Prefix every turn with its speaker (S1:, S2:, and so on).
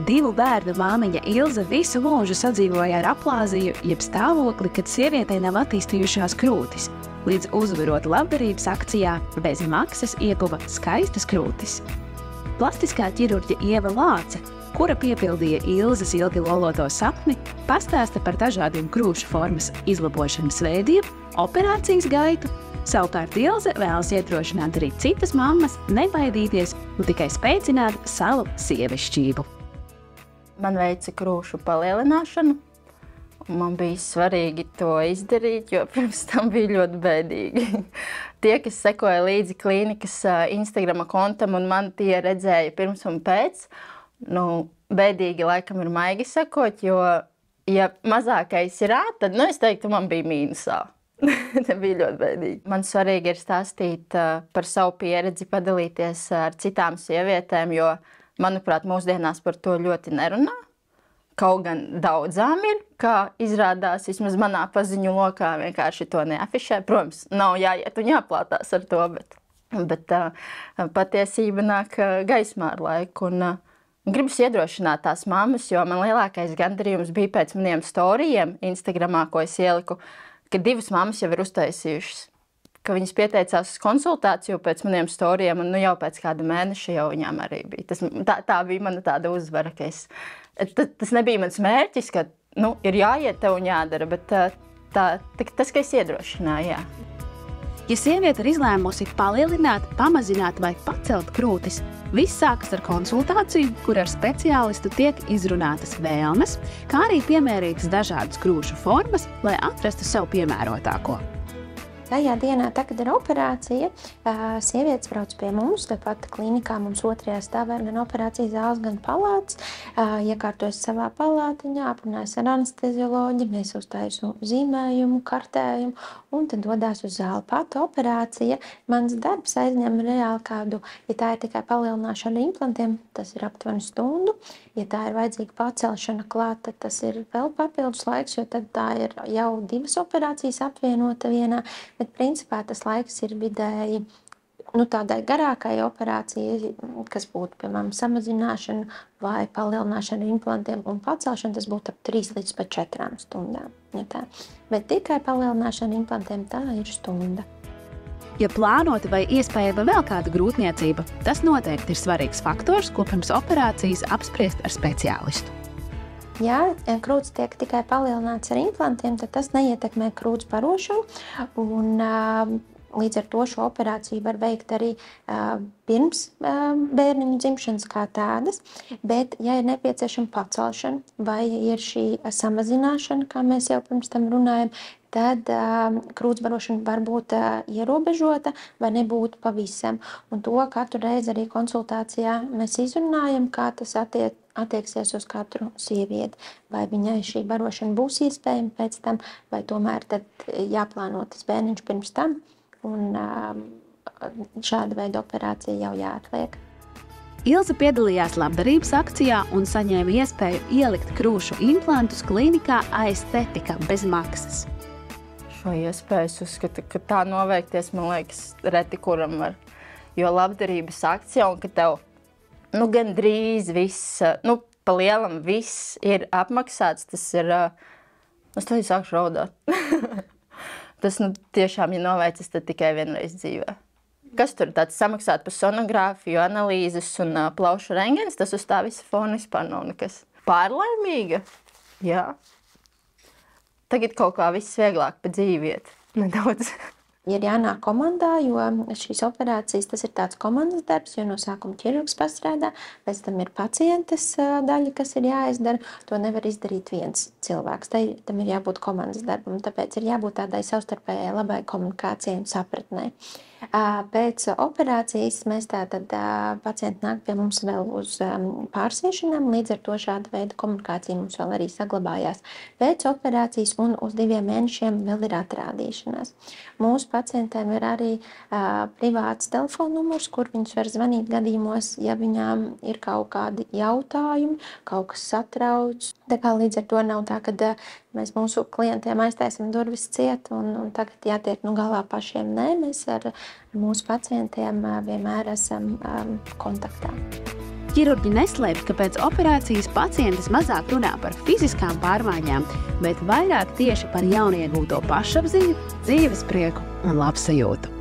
S1: Divu bērnu māmiņa Ilze visu mūžu sadzīvoja ar aplāziju, jeb stāvokli, kad sievietei nav attīstījušās krūtis, līdz uzvarot labdarības akcijā bez maksas ieguva skaistas krūtis. Plastiskā ķirurģe Ieva Lāce, kura piepildīja Ilzes ilgi loloto sapni, pastāsta par dažādiem krūšu formas izlabošanas veidiem, operācijas gaitu. Savukārt Ilze vēlas iedrošināt arī citas mammas nebaidīties un tikai spēcināt savu sievišķību.
S2: Man veica krūšu palielināšanu. Man bija svarīgi to izdarīt, jo pirms tam bija ļoti bēdīgi. Tie, kas sekoja līdzi klīnikas Instagrama kontam un man tie redzēja pirms un pēc, bēdīgi laikam ir maigi sakot, jo, ja mazākais ir A, tad, es teiktu, man bija mīnusā. Tas bija ļoti bēdīgi. Man svarīgi ir stāstīt par savu pieredzi, padalīties ar citām sievietēm, jo, manuprāt, mūsdienās par to ļoti nerunā. Kaut gan daudzām ir, kā izrādās, vismaz manā paziņu lokā vienkārši to neafišē. Protams, nav jāiet un jāplātās ar to, bet patiesība nāk gaismā ar laiku. Gribas iedrošināt tās mammas, jo man lielākais gandarījums bija pēc maniem storijiem Instagramā, ko es ieliku, ka divas mammas jau ir uztaisījušas, ka viņas pieteicās uz konsultāciju pēc maniem storijiem, un jau pēc kāda mēneša jau viņām arī bija. Tā bija mana tāda uzvara, ka tas nebija mans mērķis, ka ir jāiet tev un jādara, bet tas, ka es iedrošināju, jā.
S1: Ja sieviete ir izlēmusi palielināt, pamazināt vai pacelt krūtis, viss sākas ar konsultāciju, kur ar speciālistu tiek izrunātas vēlmes, kā arī piemērītas dažādas krūšu formas, lai atrastu sev piemērotāko.
S3: Tajā dienā, kad ir operācija, sievietes brauc pie mums, tāpat klīnikā mums otrajā stāvā ir gan operācijas zāles, gan palātas. Iekārtojas savā palātiņā, aprunājas ar anestezioloģi, mēs uztaisam zīmējumu, kartējumu un tad dodās uz zāli. Pati operācija, mans darbs aizņem reāli kādu, ja tā ir tikai palielināšana implantiem, tas ir aptuveni stundu. Ja tā ir vajadzīga pacelšana klāt, tad tas ir vēl papildus laiks, jo tad tā ir jau 2 operācijas apvienota vienā. Bet principā tas laiks ir vidēji tādai garākai operācijai, kas būtu, piemēram, samazināšana vai palielināšana implantiem un pacelšana, tas būtu ap 3 līdz 4 stundām. Ja bet tikai palielināšana implantiem tā ir stunda.
S1: Ja plānota vai iespējama vēl kāda grūtniecība, tas noteikti ir svarīgs faktors, ko pirms operācijas apspriest ar speciālistu.
S3: Ja krūts tiek tikai palielināts ar implantiem, tad tas neietekmē krūts barošanu, un līdz ar to šo operāciju var veikt arī pirms bērniņu dzimšanas kā tādas, bet ja ir nepieciešama pacelšana vai ir šī samazināšana, kā mēs jau pirms tam runājam, tad krūts barošana var būt ierobežota vai nebūt pavisam. Un to katru reizi arī konsultācijā mēs izrunājam, kā tas attieksies uz katru sievieti. Vai viņai šī barošana būs iespējama pēc tam, vai tomēr tad jāplāno tas bērniņš pirms tam, un šāda veida operācija jau jāatliek.
S1: Ilze piedalījās labdarības akcijā un saņēma iespēju ielikt krūšu implantus klīnikā Aesthetika bez maksas.
S2: Šo iespēju es uzskatu, ka tā noveikties, man liekas, reti kuram var. Jo labdarības akcija un ka tev gandrīz viss, pa lielam viss ir apmaksāts, tas ir, es to sākšu raudāt. Tas tiešām, ja noveicis, tad tikai vienreiz dzīvē. Kas tur tāds samaksāt par sonogrāfiju, analīzes un plaušu rengens, tas uz tā visa fona vispār nav nekas. Pārlaimīga? Jā. Tagad kaut kā viss vieglāk pa dzīvi iet. Nedaudz.
S3: Ir jānāk komandā, jo šīs operācijas tas ir tāds komandas darbs, jo no sākuma ķirurgs pastrādā, pēc tam ir pacientes daļa, kas ir jāizdara. To nevar izdarīt viens cilvēks. Tam ir jābūt komandas darbam, tāpēc ir jābūt tādai savstarpējai labai komunikācijai un sapratnei. Pēc operācijas mēs tātad pacienti nāk pie mums vēl uz pārsiešanām, līdz ar to šāda veida komunikācija mums vēl arī saglabājās. Pēc operācijas un uz 2 mēnešiem vēl ir atrādīšanās. Mūsu pacientiem ir arī privāts telefona numurs, kur viņus var zvanīt gadījumos, ja viņām ir kaut kādi jautājumi, kaut kas satrauc. Tā kā līdz ar to nav tā, ka mēs mūsu klientiem aiztaisim durvis ciet un tagad jātiek galā pašiem. Nē, mēs ar mūsu pacientiem vienmēr esam kontaktā.
S1: Ķirurģi neslēpj, ka pēc operācijas pacientis mazāk runā par fiziskām pārmaiņām, bet vairāk tieši par jauniegūto pašapziņu, dzīves prieku un labsajūtu.